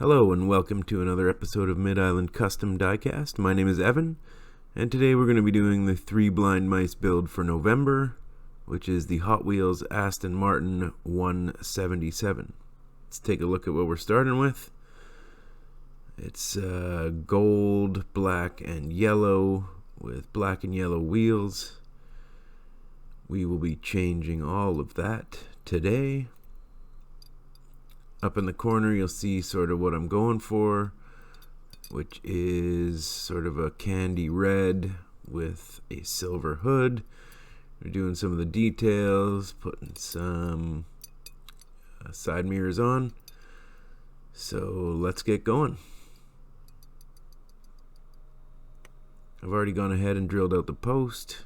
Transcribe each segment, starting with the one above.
Hello and welcome to another episode of Mid-Island Custom Diecast. My name is Evan, and today we're going to be doing the Three Blind Mice build for November, which is the Hot Wheels Aston Martin One-77. Let's take a look at what we're starting with. It's gold, black, and yellow with black and yellow wheels. We will be changing all of that today. Up in the corner you'll see sort of what I'm going for, which is sort of a candy red with a silver hood. We're doing some of the details, putting some side mirrors on. So let's get going. I've already gone ahead and drilled out the post.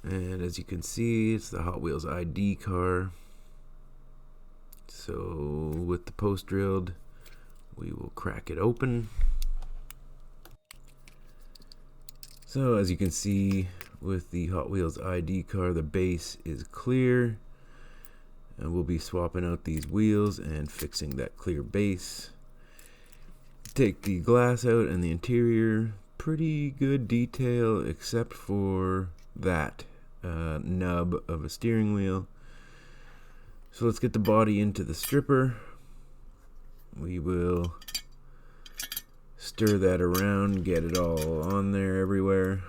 And as you can see, it's the Hot Wheels ID car. So with the post drilled, we will crack it open. So as you can see, with the Hot Wheels ID car, the base is clear. And we'll be swapping out these wheels and fixing that clear base. Take the glass out and the interior. Pretty good detail except for that nub of a steering wheel. So let's get the body into the stripper. We will stir that around, get it all on there everywhere.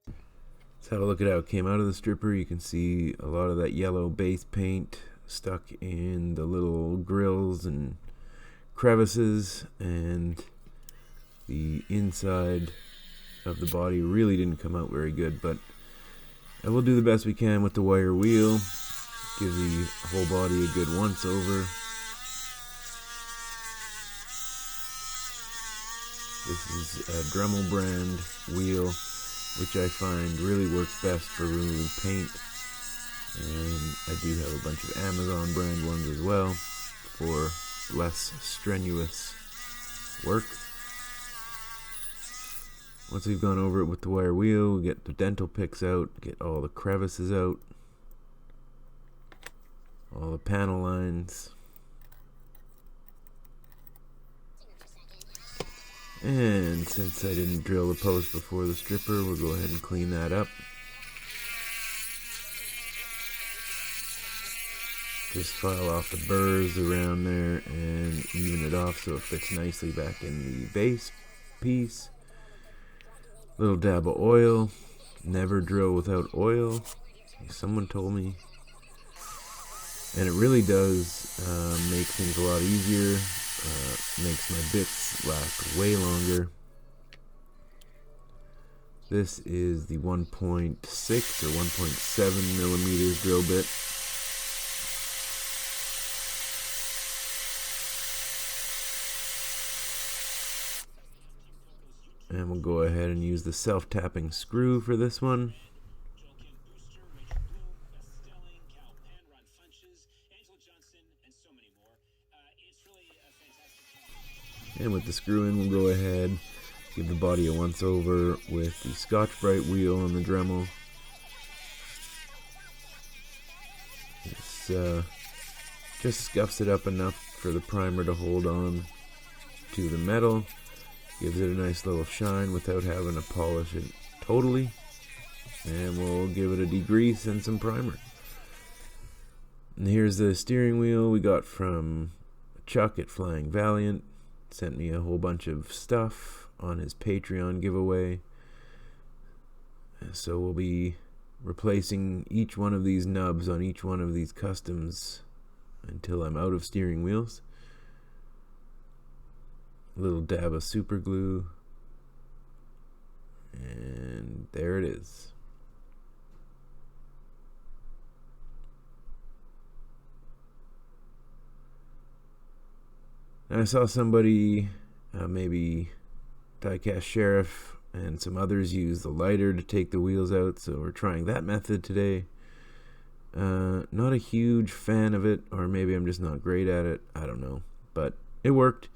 Let's have a look at how it came out of the stripper. You can see a lot of that yellow base paint stuck in the little grills and crevices, and the inside of the body really didn't come out very good, but we'll do the best we can with the wire wheel. Give the whole body a good once over. This is a Dremel brand wheel, which I find really works best for removing paint, and I do have a bunch of Amazon brand ones as well for less strenuous work. Once we've gone over it with the wire wheel, we get the dental picks out, get all the crevices out, all the panel lines. And since I didn't drill the post before the stripper, we'll go ahead and clean that up. Just file off the burrs around there and even it off so it fits nicely back in the base piece. Little dab of oil. Never drill without oil, someone told me. And it really does make things a lot easier. Makes my bits last way longer. This is the 1.6 or 1.7 millimeters drill bit. And we'll go ahead and use the self-tapping screw for this one. And with the screw in, we'll go ahead, give the body a once over with the Scotch-Brite wheel on the Dremel. This just scuffs it up enough for the primer to hold on to the metal. Gives it a nice little shine without having to polish it totally. And we'll give it a degrease and some primer. And here's the steering wheel we got from Chuck at Flying Valiant. Sent me a whole bunch of stuff on his Patreon giveaway. So we'll be replacing each one of these nubs on each one of these customs until I'm out of steering wheels. A little dab of super glue, and there it is. And I saw somebody, maybe Diecast Sheriff and some others, use the lighter to take the wheels out, so we're trying that method today. Not a huge fan of it, or maybe I'm just not great at it, I don't know, but it worked.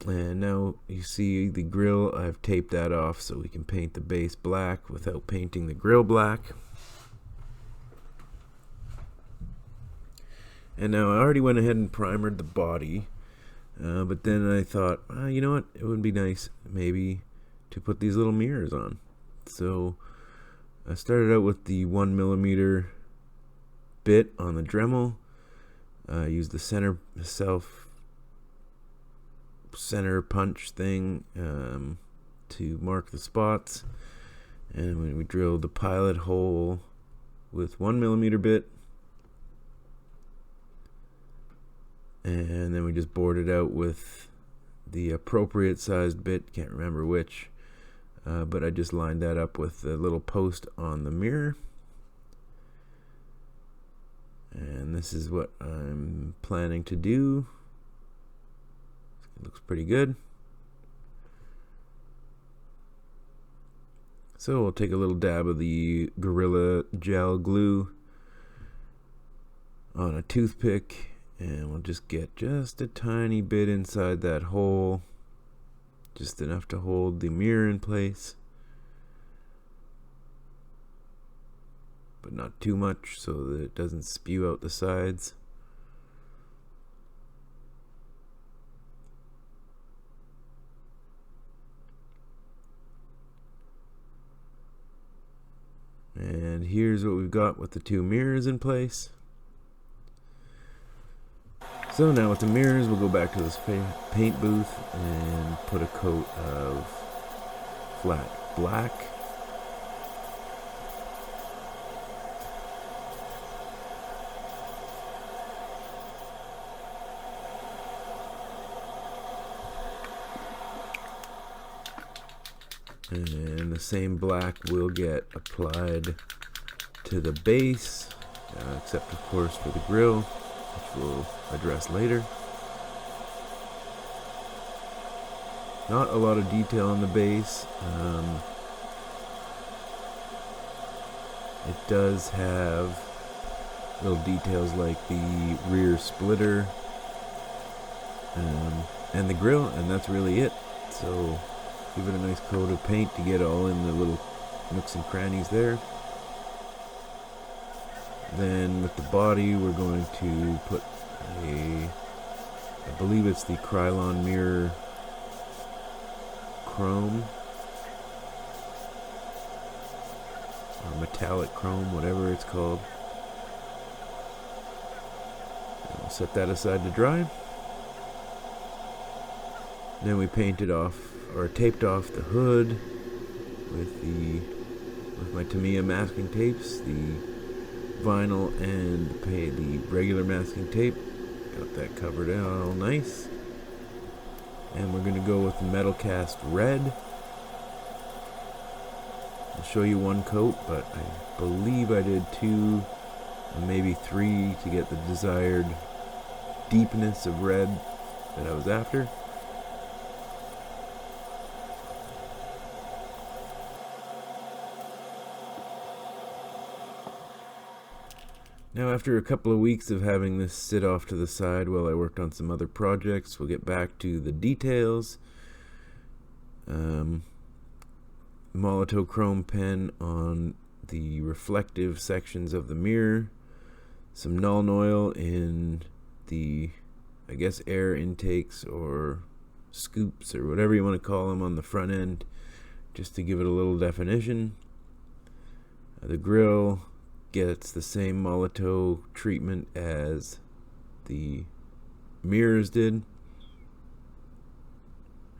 And now you see the grill, I've taped that off so we can paint the base black without painting the grill black. And now I already went ahead and primered the body, but then I thought, you know what, it would be nice maybe to put these little mirrors on. So I started out with the 1mm bit on the Dremel. I used the center punch thing to mark the spots, and when we drilled the pilot hole with 1mm bit, and then we just bored it out with the appropriate sized bit, can't remember which, but I just lined that up with the little post on the mirror. And this is what I'm planning to do. It looks pretty good. So we'll take a little dab of the Gorilla Gel glue on a toothpick, and we'll just get just a tiny bit inside that hole, just enough to hold the mirror in place, but not too much so that it doesn't spew out the sides. And here's what we've got with the two mirrors in place. So now with the mirrors, we'll go back to this paint booth and put a coat of flat black. And the same black will get applied to the base, except of course for the grill, which we'll address later. Not a lot of detail on the base. It does have little details like the rear splitter and the grill, and that's really it. So give it a nice coat of paint to get all in the little nooks and crannies there. Then with the body, we're going to put I believe it's the Krylon mirror chrome, or metallic chrome, whatever it's called. And we'll set that aside to dry. Then we painted off, or taped off the hood with my Tamiya masking tapes, the vinyl and the regular masking tape. Got that covered out all nice. And we're going to go with the metal cast red. I'll show you one coat, but I believe I did 2 or maybe 3 to get the desired deepness of red that I was after. Now, after a couple of weeks of having this sit off to the side while I worked on some other projects, we'll get back to the details. Molotow chrome pen on the reflective sections of the mirror. Some Nuln oil in the, I guess, air intakes or scoops or whatever you want to call them on the front end, just to give it a little definition. The grill gets the same Molotow treatment as the mirrors did,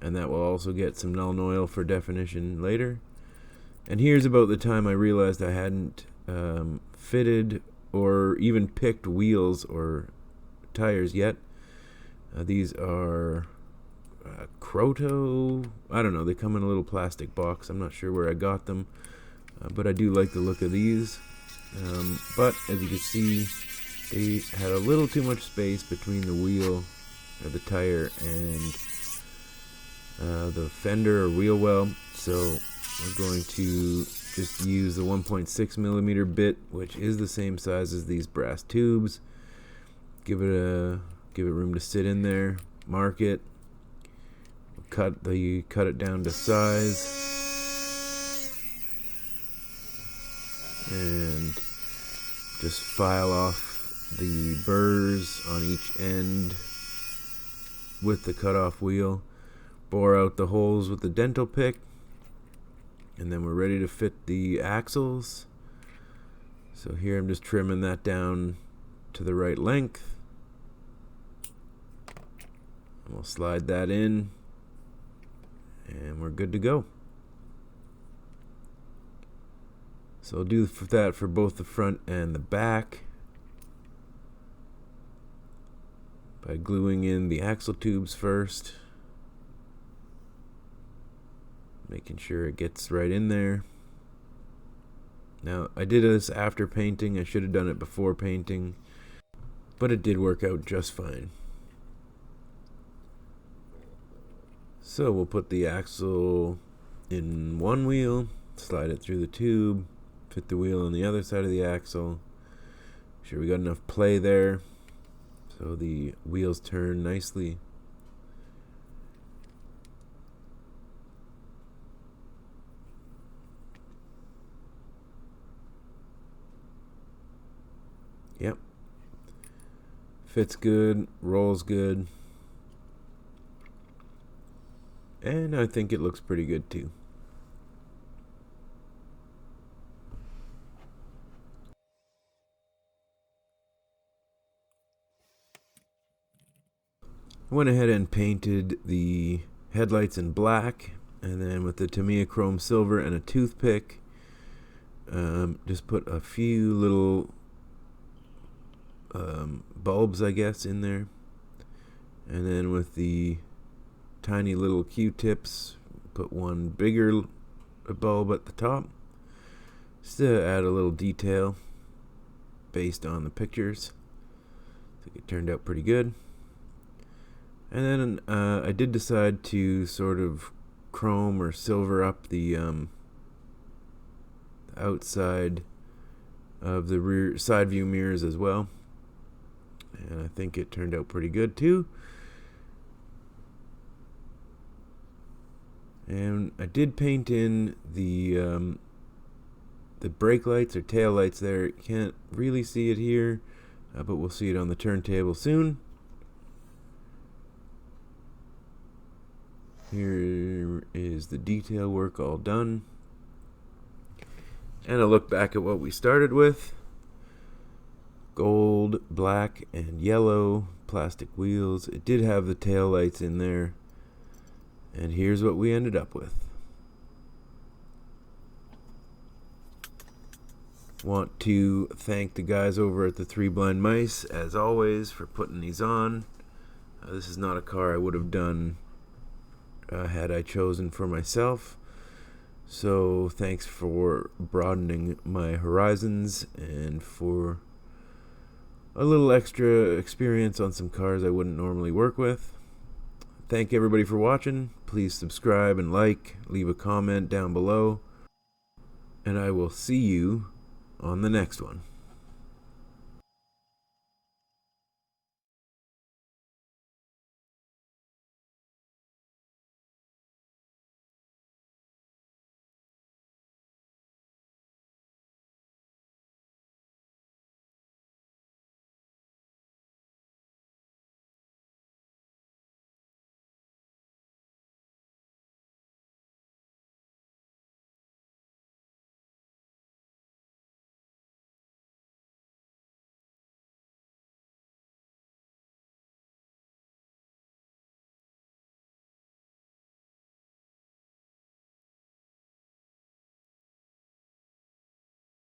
and that will also get some Nuln oil for definition later. And here's about the time I realized I hadn't fitted or even picked wheels or tires yet. These are Croto, I don't know, they come in a little plastic box. I'm not sure where I got them, but I do like the look of these. But as you can see, they had a little too much space between the wheel or the tire and the fender or wheel well, so we're going to just use the 1.6mm bit, which is the same size as these brass tubes. Give it room to sit in there, mark it, cut it down to size, and just file off the burrs on each end with the cutoff wheel, bore out the holes with the dental pick, and then we're ready to fit the axles. So here I'm just trimming that down to the right length. And we'll slide that in, and we're good to go. So I'll do that for both the front and the back by gluing in the axle tubes first, making sure it gets right in there. Now, I did this after painting. I should have done it before painting, but it did work out just fine. So we'll put the axle in one wheel, slide it through the tube, fit the wheel on the other side of the axle. Make sure we got enough play there so the wheels turn nicely. Yep. Fits good, rolls good. And I think it looks pretty good too. I went ahead and painted the headlights in black, and then with the Tamiya chrome silver and a toothpick, just put a few little bulbs, I guess, in there, and then with the tiny little Q-tips, put one bigger bulb at the top, just to add a little detail based on the pictures. I think it turned out pretty good. And then I did decide to sort of chrome or silver up the outside of the rear side view mirrors as well, and I think it turned out pretty good too. And I did paint in the brake lights or tail lights there. You can't really see it here, but we'll see it on the turntable soon. Here is the detail work all done. And a look back at what we started with. Gold, black, and yellow plastic wheels. It did have the tail lights in there. And here's what we ended up with. Want to thank the guys over at the Three Blind Mice, as always, for putting these on. This is not a car I would have done had I chosen for myself. So thanks for broadening my horizons and for a little extra experience on some cars I wouldn't normally work with. Thank everybody for watching. Please subscribe and like, leave a comment down below, and I will see you on the next one.